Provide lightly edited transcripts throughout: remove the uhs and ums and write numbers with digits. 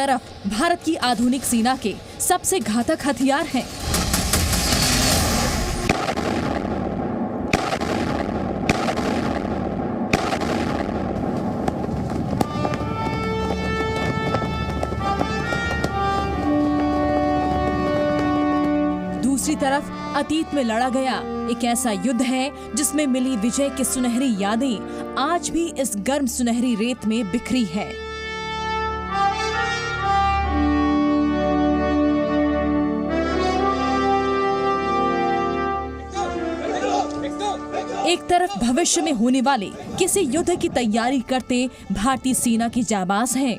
तरफ भारत की आधुनिक सेना के सबसे घातक हथियार हैं। दूसरी तरफ अतीत में लड़ा गया एक ऐसा युद्ध है जिसमें मिली विजय की सुनहरी यादें आज भी इस गर्म सुनहरी रेत में बिखरी है। एक तरफ भविष्य में होने वाले किसी युद्ध की तैयारी करते भारतीय सेना के जाबाज हैं,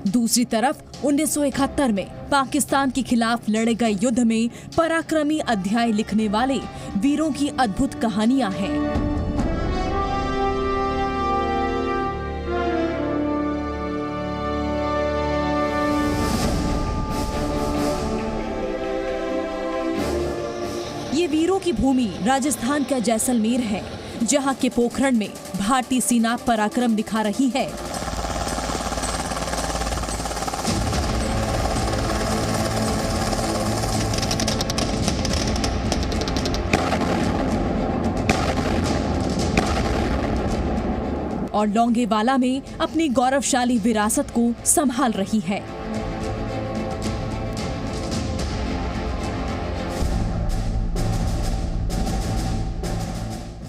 दूसरी तरफ 1971 में पाकिस्तान के खिलाफ लड़े गए युद्ध में पराक्रमी अध्याय लिखने वाले वीरों की अद्भुत कहानियां हैं। ये वीरों की भूमि राजस्थान का जैसलमेर है, जहां के पोखरण में भारतीय सेना पराक्रम दिखा रही है। और लोंगेवाला में अपनी गौरवशाली विरासत को संभाल रही है।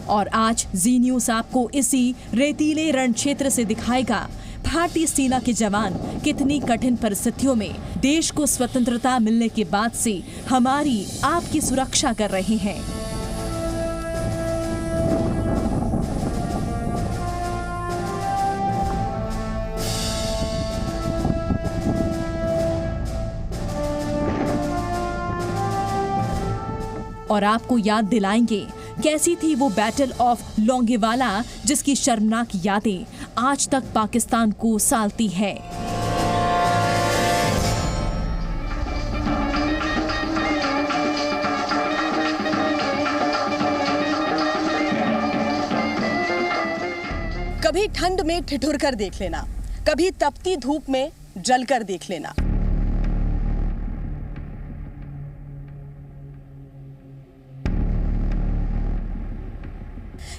और आज जी न्यूज़ आपको इसी रेतीले रण क्षेत्र से दिखाएगा भारतीय सेना के जवान कितनी कठिन परिस्थितियों में देश को स्वतंत्रता मिलने के बाद से हमारी आपकी सुरक्षा कर रहे हैं। और आपको याद दिलाएंगे कैसी थी वो बैटल ऑफ लोंगेवाला, जिसकी शर्मनाक यादें आज तक पाकिस्तान को सालती है। कभी ठंड में ठिठुर कर देख लेना, कभी तपती धूप में जल कर देख लेना।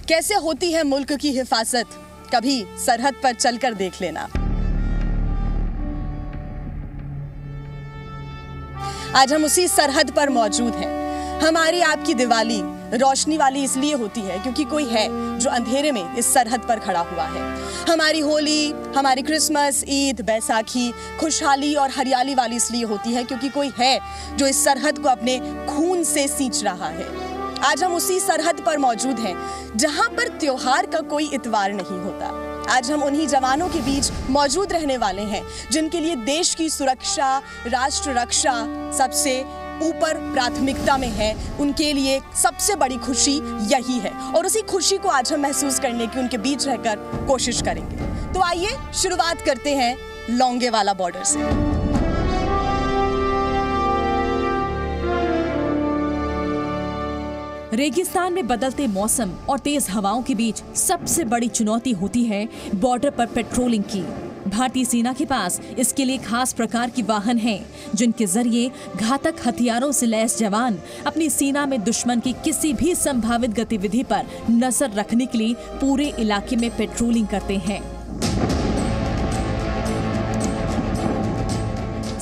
कैसे होती है मुल्क की हिफाजत, कभी सरहद पर चलकर देख लेना। आज हम उसी सरहद पर मौजूद हैं। हमारी आपकी दिवाली रोशनी वाली इसलिए होती है क्योंकि कोई है जो अंधेरे में इस सरहद पर खड़ा हुआ है। हमारी होली, हमारी क्रिसमस, ईद, बैसाखी खुशहाली और हरियाली वाली इसलिए होती है क्योंकि कोई है जो इस सरहद को अपने खून से सींच रहा है। आज हम उसी सरहद पर मौजूद हैं जहां पर त्योहार का कोई इतवार नहीं होता। आज हम उन्हीं जवानों के बीच मौजूद रहने वाले हैं जिनके लिए देश की सुरक्षा, राष्ट्र रक्षा सबसे ऊपर प्राथमिकता में है। उनके लिए सबसे बड़ी खुशी यही है और उसी खुशी को आज हम महसूस करने की उनके बीच रहकर कोशिश करेंगे। तो आइए शुरुआत करते हैं लोंगेवाला बॉर्डर से। रेगिस्तान में बदलते मौसम और तेज हवाओं के बीच सबसे बड़ी चुनौती होती है बॉर्डर पर पेट्रोलिंग की। भारतीय सेना के पास इसके लिए खास प्रकार की वाहन हैं, जिनके जरिए घातक हथियारों से लैस जवान अपनी सेना में दुश्मन की किसी भी संभावित गतिविधि पर नजर रखने के लिए पूरे इलाके में पेट्रोलिंग करते हैं।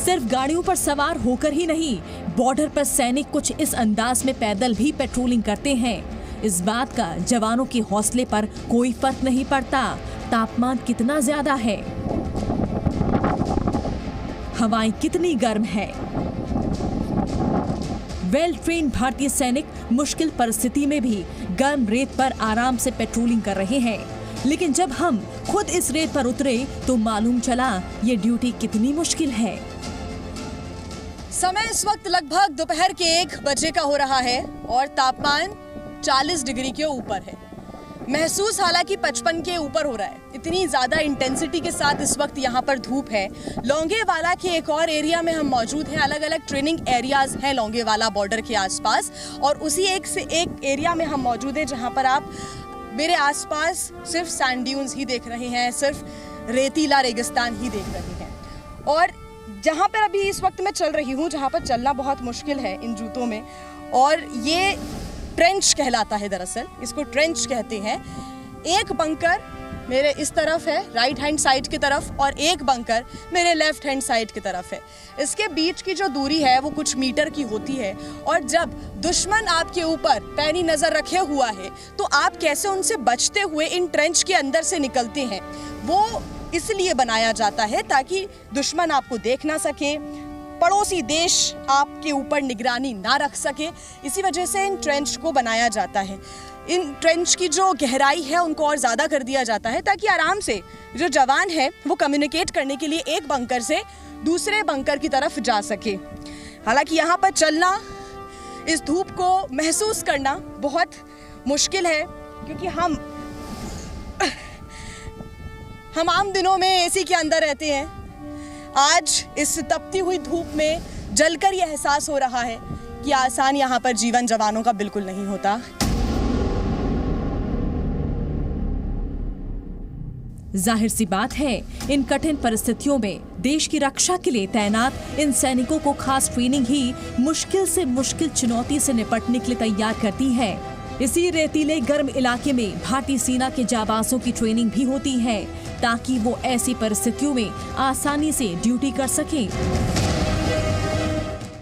सिर्फ गाड़ियों पर सवार होकर ही नहीं, बॉर्डर पर सैनिक कुछ इस अंदाज में पैदल भी पेट्रोलिंग करते हैं। इस बात का जवानों के हौसले पर कोई फर्क नहीं पड़ता तापमान कितना ज्यादा है, हवाएं कितनी गर्म है। वेल ट्रेन्ड भारतीय सैनिक मुश्किल परिस्थिति में भी गर्म रेत पर आराम से पेट्रोलिंग कर रहे हैं। लेकिन जब हम खुद इस रेत पर उतरे तो मालूम चला ये ड्यूटी कितनी मुश्किल है। समय इस वक्त लगभग दोपहर के 1 बजे का हो रहा है और तापमान 40 डिग्री के ऊपर है। महसूस हालांकि 55 के ऊपर हो रहा है। इतनी ज़्यादा इंटेंसिटी के साथ इस वक्त यहाँ पर धूप है। लौंगेवाला के एक और एरिया में हम मौजूद हैं। अलग अलग ट्रेनिंग एरियाज़ हैं लौंगेवाला बॉर्डर के आसपास, और उसी एक से एक एरिया में हम मौजूद हैं जहाँ पर आप मेरे आसपास सिर्फ सैंड ड्यून्स ही देख रहे हैं, सिर्फ रेतीला रेगिस्तान ही देख रहे हैं। और जहाँ पर अभी इस वक्त मैं चल रही हूँ, जहाँ पर चलना बहुत मुश्किल है इन जूतों में, और ये ट्रेंच कहलाता है। दरअसल इसको ट्रेंच कहते हैं। एक बंकर मेरे इस तरफ है राइट हैंड साइड की तरफ, और एक बंकर मेरे लेफ्ट हैंड साइड की तरफ है। इसके बीच की जो दूरी है वो कुछ मीटर की होती है, और जब दुश्मन आपके ऊपर पैनी नजर रखे हुआ है तो आप कैसे उनसे बचते हुए इन ट्रेंच के अंदर से निकलते हैं, वो इसलिए बनाया जाता है ताकि दुश्मन आपको देख ना सके, पड़ोसी देश आपके ऊपर निगरानी ना रख सके। इसी वजह से इन ट्रेंच को बनाया जाता है। इन ट्रेंच की जो गहराई है उनको और ज़्यादा कर दिया जाता है ताकि आराम से जो जवान है वो कम्युनिकेट करने के लिए एक बंकर से दूसरे बंकर की तरफ जा सके। हालांकि यहाँ पर चलना, इस धूप को महसूस करना बहुत मुश्किल है, क्योंकि हम आम दिनों में एसी के अंदर रहते हैं। आज इस तपती हुई धूप में जलकर यह एहसास हो रहा है कि आसान यहाँ पर जीवन जवानों का बिल्कुल नहीं होता। जाहिर सी बात है, इन कठिन परिस्थितियों में देश की रक्षा के लिए तैनात इन सैनिकों को खास ट्रेनिंग ही मुश्किल से मुश्किल चुनौती से निपटने के लिए तैयार करती है। इसी रेतीले गर्म इलाके में भारतीय सेना के जाबाजों की ट्रेनिंग भी होती है ताकि वो ऐसी परिस्थितियों में आसानी से ड्यूटी कर सकें।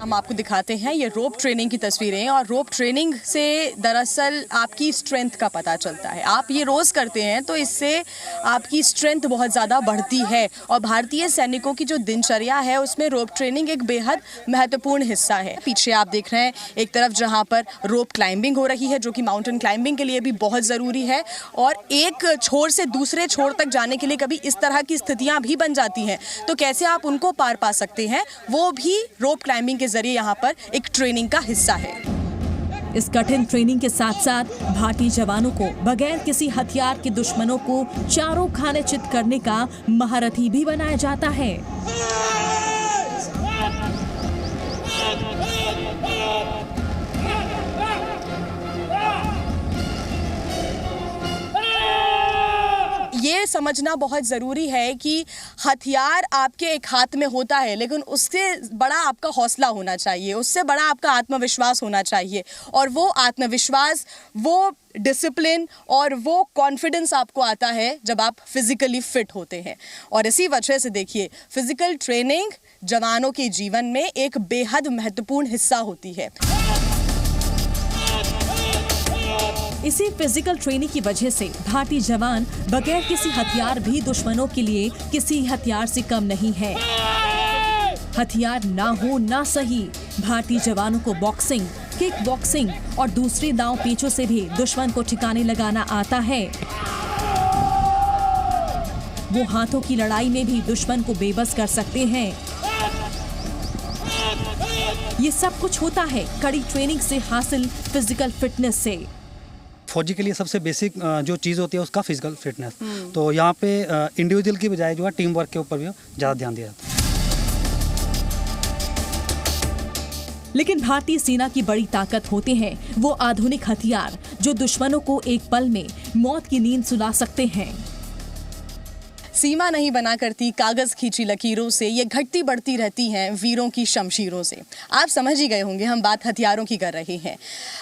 हम आपको दिखाते हैं ये रोप ट्रेनिंग की तस्वीरें, और रोप ट्रेनिंग से दरअसल आपकी स्ट्रेंथ का पता चलता है। आप ये रोज़ करते हैं तो इससे आपकी स्ट्रेंथ बहुत ज़्यादा बढ़ती है, और भारतीय सैनिकों की जो दिनचर्या है उसमें रोप ट्रेनिंग एक बेहद महत्वपूर्ण हिस्सा है। पीछे आप देख रहे हैं एक तरफ जहाँ पर रोप क्लाइंबिंग हो रही है, जो कि माउंटेन क्लाइंबिंग के लिए भी बहुत ज़रूरी है, और एक छोर से दूसरे छोर तक जाने के लिए कभी इस तरह की स्थितियाँ भी बन जाती हैं, तो कैसे आप उनको पार पा सकते हैं, वो भी रोप क्लाइंबिंग के जरिए यहाँ पर एक ट्रेनिंग का हिस्सा है। इस कठिन ट्रेनिंग के साथ साथ भारतीय जवानों को बगैर किसी हथियार के दुश्मनों को चारों खाने चित करने का महारथी भी बनाया जाता है। ये समझना बहुत ज़रूरी है कि हथियार आपके एक हाथ में होता है, लेकिन उससे बड़ा आपका हौसला होना चाहिए, उससे बड़ा आपका आत्मविश्वास होना चाहिए, और वो आत्मविश्वास, वो डिसिप्लिन और वो कॉन्फिडेंस आपको आता है जब आप फिज़िकली फिट होते हैं। और इसी वजह से देखिए, फिज़िकल ट्रेनिंग जवानों के जीवन में एक बेहद महत्वपूर्ण हिस्सा होती है। इसी फिजिकल ट्रेनिंग की वजह से भारतीय जवान बगैर किसी हथियार भी दुश्मनों के लिए किसी हथियार से कम नहीं है। हथियार ना हो ना सही, भारतीय जवानों को बॉक्सिंग, किक बॉक्सिंग और दूसरे दांव पेचों से भी दुश्मन को ठिकाने लगाना आता है। वो हाथों की लड़ाई में भी दुश्मन को बेबस कर सकते हैं। ये सब कुछ होता है कड़ी ट्रेनिंग से हासिल फिजिकल फिटनेस से। फौजी के लिए सबसे बेसिक जो चीज़ होती है उसका फिजिकल फिटनेस, तो यहाँ पे इंडिविजुअल की बजाय जो है टीम वर्क के ऊपर भी ज़्यादा ध्यान दिया जाता है। लेकिन भारतीय सेना की बड़ी ताकत होते हैं वो आधुनिक हथियार जो दुश्मनों को एक पल में मौत की नींद सुला सकते हैं। सीमा नहीं बना करती कागज खींची लकीरों से, ये घटती बढ़ती रहती हैं वीरों की शमशीरों से। आप समझ ही गए होंगे हम बात हथियारों की कर रहे हैं।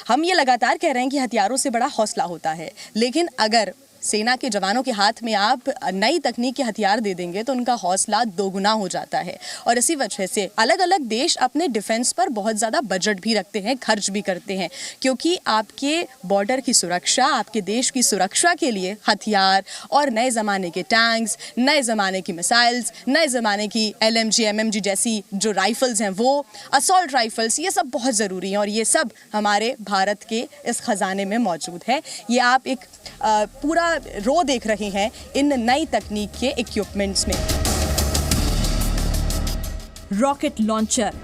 हम ये लगातार कह रहे हैं कि हथियारों से बड़ा हौसला होता है, लेकिन अगर सेना के जवानों के हाथ में आप नई तकनीक के हथियार दे देंगे तो उनका हौसला दोगुना हो जाता है। और इसी वजह से अलग अलग देश अपने डिफेंस पर बहुत ज़्यादा बजट भी रखते हैं, खर्च भी करते हैं, क्योंकि आपके बॉर्डर की सुरक्षा, आपके देश की सुरक्षा के लिए हथियार और नए ज़माने के टैंक्स, नए ज़माने की मिसाइल्स, नए ज़माने की LMG, MMG जैसी जो राइफ़ल्स हैं, वो असॉल्ट राइफ़ल्स, ये सब बहुत ज़रूरी हैं, और ये सब हमारे भारत के इस ख़जाने में मौजूद है। ये आप एक पूरा रो देख रहे हैं इन नई तकनीक के इक्विपमेंट्स में। Rocket launcher,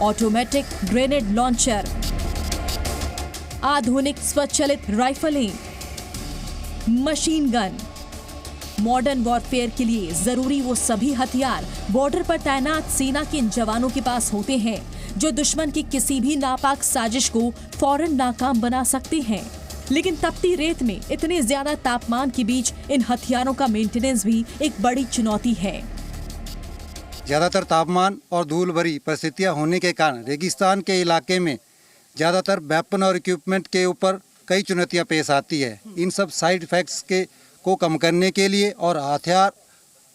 automatic grenade launcher, आधुनिक स्वचालित राइफलें, मशीन गन। मॉडर्न वॉरफेयर के लिए जरूरी वो सभी हथियार बॉर्डर पर तैनात सेना के इन जवानों के पास होते हैं जो दुश्मन की किसी भी नापाक साजिश को फौरन नाकाम बना सकते हैं। लेकिन तपती रेत में इतने ज्यादा तापमान के बीच इन हथियारों का मेंटेनेंस भी एक बड़ी चुनौती है। ज़्यादातर तापमान और धूल भरी परिस्थितियाँ होने के कारण रेगिस्तान के इलाके में ज़्यादातर वेपन और इक्विपमेंट के ऊपर कई चुनौतियाँ पेश आती है। इन सब साइड इफेक्ट्स को कम करने के लिए और हथियार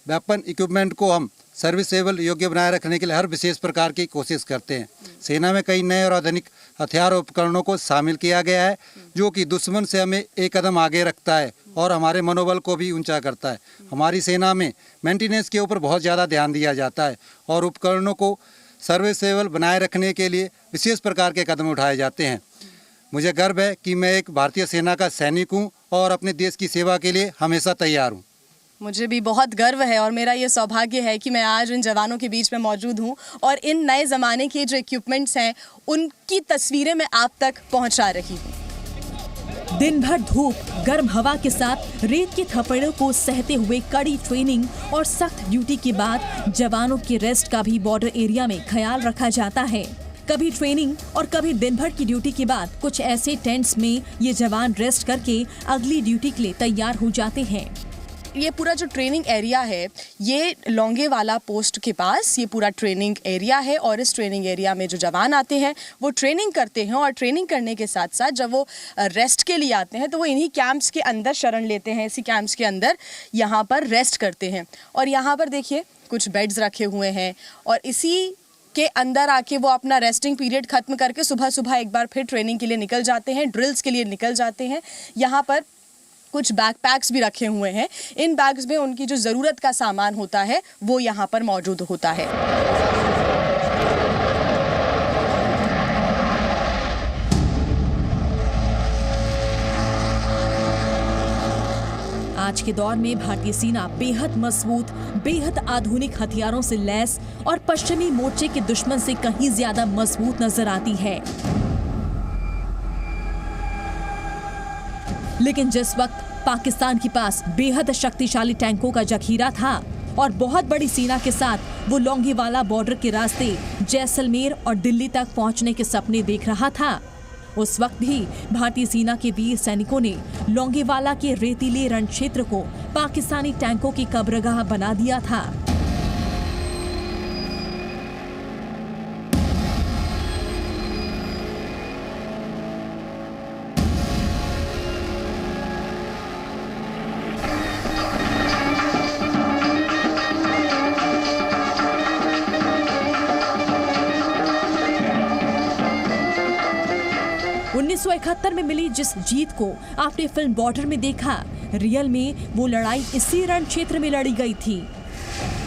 वेपन इक्विपमेंट को हम सर्विसेबल योग्य बनाए रखने के लिए हर विशेष प्रकार की कोशिश करते हैं। सेना में कई नए और आधुनिक हथियार उपकरणों को शामिल किया गया है जो कि दुश्मन से हमें एक कदम आगे रखता है और हमारे मनोबल को भी ऊंचा करता है। हमारी सेना में मेंटेनेंस के ऊपर बहुत ज़्यादा ध्यान दिया जाता है और उपकरणों को सर्विसेबल बनाए रखने के लिए विशेष प्रकार के कदम उठाए जाते हैं। मुझे गर्व है कि मैं एक भारतीय सेना का सैनिक हूँ और अपने देश की सेवा के लिए हमेशा तैयार हूँ। मुझे भी बहुत गर्व है और मेरा ये सौभाग्य है कि मैं आज इन जवानों के बीच में मौजूद हूँ और इन नए ज़माने के जो इक्विपमेंट्स हैं उनकी तस्वीरें मैं आप तक पहुँचा रही हूँ। दिन भर धूप, गर्म हवा के साथ रेत के थपेड़ों को सहते हुए कड़ी ट्रेनिंग और सख्त ड्यूटी के बाद जवानों के रेस्ट का भी बॉर्डर एरिया में ख्याल रखा जाता है। कभी ट्रेनिंग और कभी दिन भर की ड्यूटी के बाद कुछ ऐसे टेंट्स में ये जवान रेस्ट करके अगली ड्यूटी के लिए तैयार हो जाते हैं। ये पूरा जो ट्रेनिंग एरिया है ये लोंगेवाला पोस्ट के पास ये पूरा ट्रेनिंग एरिया है और इस ट्रेनिंग एरिया में जो जवान आते हैं वो ट्रेनिंग करते हैं और ट्रेनिंग करने के साथ साथ जब वो रेस्ट के लिए आते हैं तो वो इन्हीं कैंप्स के अंदर शरण लेते हैं। इसी कैंप्स के अंदर यहाँ पर रेस्ट करते हैं और यहाँ पर देखिए कुछ बेड्स रखे हुए हैं और इसी के अंदर आके वो अपना रेस्टिंग पीरियड खत्म करके सुबह सुबह एक बार फिर ट्रेनिंग के लिए निकल जाते हैं, ड्रिल्स के लिए निकल जाते हैं। यहाँ पर कुछ बैकपैक्स भी रखे हुए हैं। इन बैग्स में उनकी जो ज़रूरत का सामान होता है वो यहाँ पर मौजूद होता है। आज के दौर में भारतीय सेना बेहद मजबूत, बेहद आधुनिक हथियारों से लैस और पश्चिमी मोर्चे के दुश्मन से कहीं ज्यादा मजबूत नजर आती है। लेकिन जिस वक्त पाकिस्तान के पास बेहद शक्तिशाली टैंकों का जखीरा था और बहुत बड़ी सेना के साथ वो लोंगेवाला बॉर्डर के रास्ते जैसलमेर और दिल्ली तक पहुंचने के सपने देख रहा था, उस वक्त भी भारतीय सेना के वीर सैनिकों ने लोंगेवाला के रेतीले रण क्षेत्र को पाकिस्तानी टैंकों की कब्रगाह बना दिया था। उन्नीस 1971 में मिली जिस जीत को आपने फिल्म बॉर्डर में देखा, रियल में वो लड़ाई इसी रण क्षेत्र में लड़ी गई थी।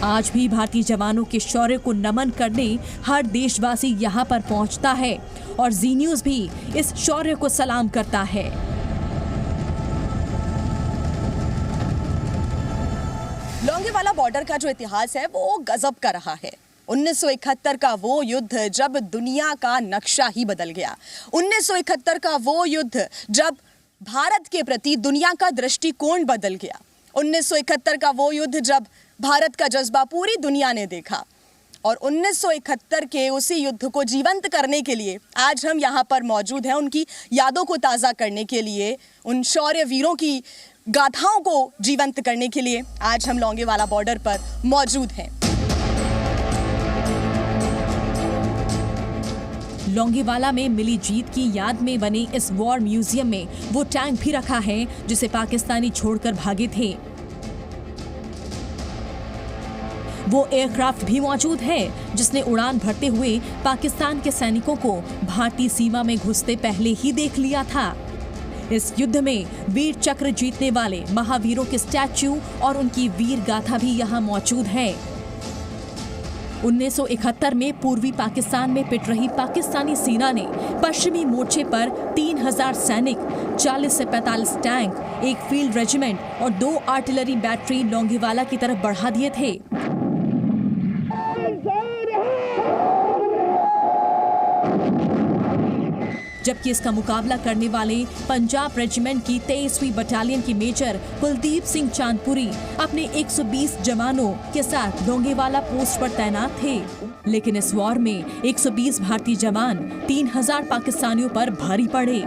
आज भी भारतीय जवानों के शौर्य को नमन करने हर देशवासी यहाँ पर पहुँचता है और जी न्यूज़ भी इस शौर्य को सलाम करता है। लोंगेवाला बॉर्डर का जो इतिहास है वो गजब का रहा है। 1971 का वो युद्ध जब दुनिया का नक्शा ही बदल गया। 1971 का वो युद्ध जब भारत के प्रति दुनिया का दृष्टिकोण बदल गया। 1971 का वो युद्ध जब भारत का जज्बा पूरी दुनिया ने देखा। और 1971 के उसी युद्ध को जीवंत करने के लिए आज हम यहाँ पर मौजूद हैं, उनकी यादों को ताज़ा करने के लिए, उन शौर्य वीरों की गाथाओं को जीवंत करने के लिए आज हम लोंगेवाला बॉर्डर पर मौजूद हैं। लोंगेवाला में मिली जीत की याद में बने इस वॉर म्यूजियम में वो टैंक भी रखा है जिसे पाकिस्तानी छोड़कर भागे थे। वो एयरक्राफ्ट भी मौजूद है जिसने उड़ान भरते हुए पाकिस्तान के सैनिकों को भारतीय सीमा में घुसते पहले ही देख लिया था। इस युद्ध में वीर चक्र जीतने वाले महावीरों के स्टैच्यू और उनकी वीर गाथा भी यहाँ मौजूद है। 1971 में पूर्वी पाकिस्तान में पिट रही पाकिस्तानी सेना ने पश्चिमी मोर्चे पर 3000 सैनिक, 40 से 45 टैंक, एक फील्ड रेजिमेंट और 2 आर्टिलरी बैटरी लोंगेवाला की तरफ बढ़ा दिए थे। जबकि इसका मुकाबला करने वाले पंजाब रेजिमेंट की 23वीं बटालियन के मेजर कुलदीप सिंह चांदपुरी अपने 120 जवानों के साथ लोंगेवाला पोस्ट पर तैनात थे। लेकिन इस वॉर में 120 भारतीय जवान 3000 पाकिस्तानियों पर भारी पड़े।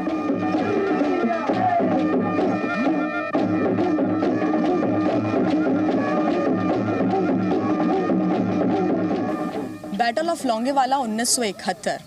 बैटल ऑफ लोंगेवाला 1971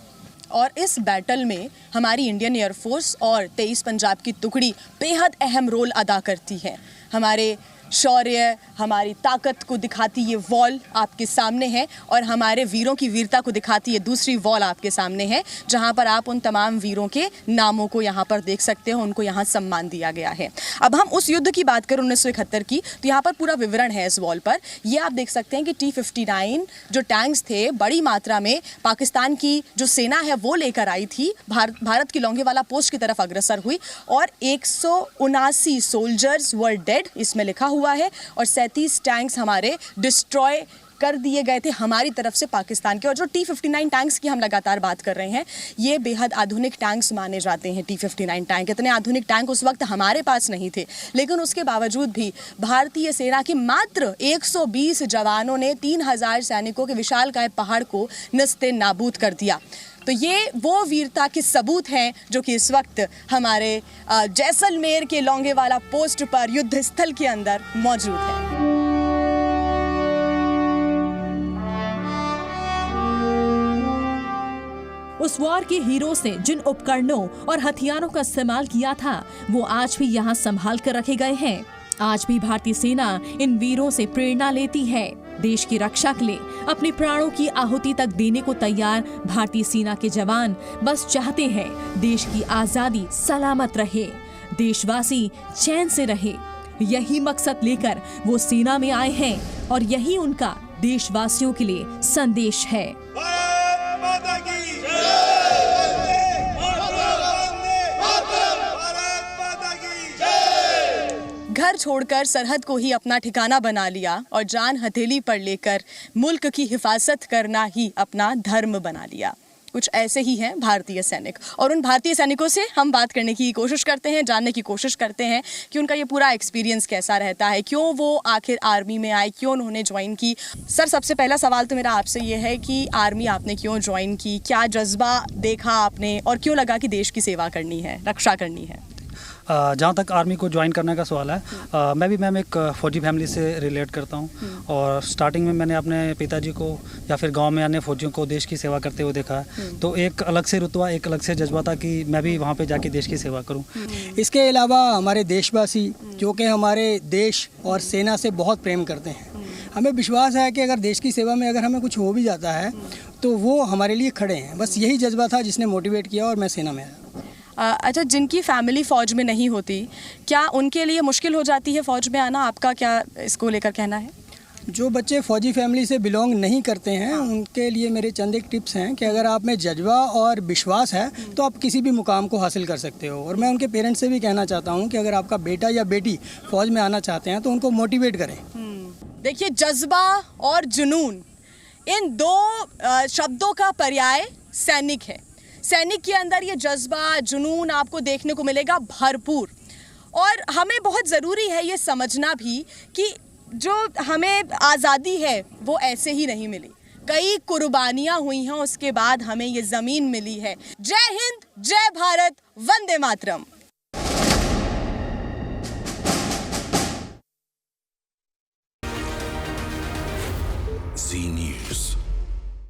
और इस बैटल में हमारी इंडियन एयरफोर्स और 23 पंजाब की टुकड़ी बेहद अहम रोल अदा करती है। हमारे शौर्य, हमारी ताकत को दिखाती ये वॉल आपके सामने है और हमारे वीरों की वीरता को दिखाती ये दूसरी वॉल आपके सामने है, जहां पर आप उन तमाम वीरों के नामों को यहां पर देख सकते हो, उनको यहां सम्मान दिया गया है। अब हम उस युद्ध की बात करें 1971 की, तो यहाँ पर पूरा विवरण है इस वॉल पर। ये आप देख सकते हैं कि T-59 जो टैंक्स थे बड़ी मात्रा में पाकिस्तान की जो सेना है वो लेकर आई थी, भारत की लोंगेवाला पोस्ट की तरफ अग्रसर हुई और 179 सोल्जर्स वर डेड इसमें लिखा हुआ है और 37 टैंक्स हमारे डिस्ट्रॉय कर दिए गए थे हमारी तरफ से पाकिस्तान के। और जो T-59 टैंक्स की हम लगातार बात कर रहे हैं, ये बेहद आधुनिक टैंक्स माने जाते हैं। T-59 टैंक, इतने आधुनिक टैंक उस वक्त हमारे पास नहीं थे, लेकिन उसके बावजूद भी भारतीय सेना की मात्र 120 जवानों ने 3000 सैनिकों के विशालकाय पहाड़ को नस्ते नाबूद कर दिया। तो ये वो वीरता के सबूत हैं जो कि इस वक्त हमारे जैसलमेर के लोंगेवाला पोस्ट पर युद्ध स्थल के अंदर मौजूद है। उस वॉर के हीरो ने जिन उपकरणों और हथियारों का इस्तेमाल किया था वो आज भी यहाँ संभाल कर रखे गए हैं। आज भी भारतीय सेना इन वीरों से प्रेरणा लेती है। देश की रक्षा के लिए अपने प्राणों की आहुति तक देने को तैयार भारतीय सेना के जवान बस चाहते हैं देश की आजादी सलामत रहे, देशवासी चैन से रहे। यही मकसद लेकर वो सेना में आए हैं और यही उनका देशवासियों के लिए संदेश है। घर छोड़कर सरहद को ही अपना ठिकाना बना लिया और जान हथेली पर लेकर मुल्क की हिफाजत करना ही अपना धर्म बना लिया। कुछ ऐसे ही हैं भारतीय सैनिक, और उन भारतीय सैनिकों से हम बात करने की कोशिश करते हैं, जानने की कोशिश करते हैं कि उनका ये पूरा एक्सपीरियंस कैसा रहता है, क्यों वो आखिर आर्मी में आए, क्यों उन्होंने ज्वाइन की। सर, सबसे पहला सवाल तो मेरा आपसे ये है कि आर्मी आपने क्यों ज्वाइन की, क्या जज्बा देखा आपने और क्यों लगा कि देश की सेवा करनी है, रक्षा करनी है? जहाँ तक आर्मी को ज्वाइन करने का सवाल है, मैं भी मैम एक फ़ौजी फैमिली से रिलेट करता हूँ और स्टार्टिंग में मैंने अपने पिताजी को या फिर गांव में अन्य फ़ौजियों को देश की सेवा करते हुए देखा है। तो एक अलग से रुतबा, एक अलग से जज्बा था कि मैं भी वहाँ पे जाके देश की सेवा करूँ। इसके अलावा हमारे देशवासी जो कि हमारे देश और सेना से बहुत प्रेम करते हैं, हमें विश्वास है कि अगर देश की सेवा में अगर हमें कुछ हो भी जाता है तो वो हमारे लिए खड़े हैं। बस यही जज्बा था जिसने मोटिवेट किया और मैं सेना में आया। अच्छा, जिनकी फैमिली फ़ौज में नहीं होती, क्या उनके लिए मुश्किल हो जाती है फ़ौज में आना? आपका क्या इसको लेकर कहना है? जो बच्चे फ़ौजी फैमिली से बिलोंग नहीं करते हैं उनके लिए मेरे चंद एक टिप्स हैं कि अगर आप में जज्बा और विश्वास है तो आप किसी भी मुकाम को हासिल कर सकते हो। और मैं उनके पेरेंट्स से भी कहना चाहता हूँ कि अगर आपका बेटा या बेटी फ़ौज में आना चाहते हैं तो उनको मोटिवेट करें। देखिए, जज्बा और जुनून, इन दो शब्दों का पर्याय सैनिक है। सैनिक के अंदर ये जज्बा, जुनून आपको देखने को मिलेगा भरपूर। और हमें बहुत ज़रूरी है ये समझना भी कि जो हमें आज़ादी है वो ऐसे ही नहीं मिली, कई कुर्बानियाँ हुई हैं, उसके बाद हमें ये ज़मीन मिली है। जय हिंद, जय भारत, वंदे मातरम। Zee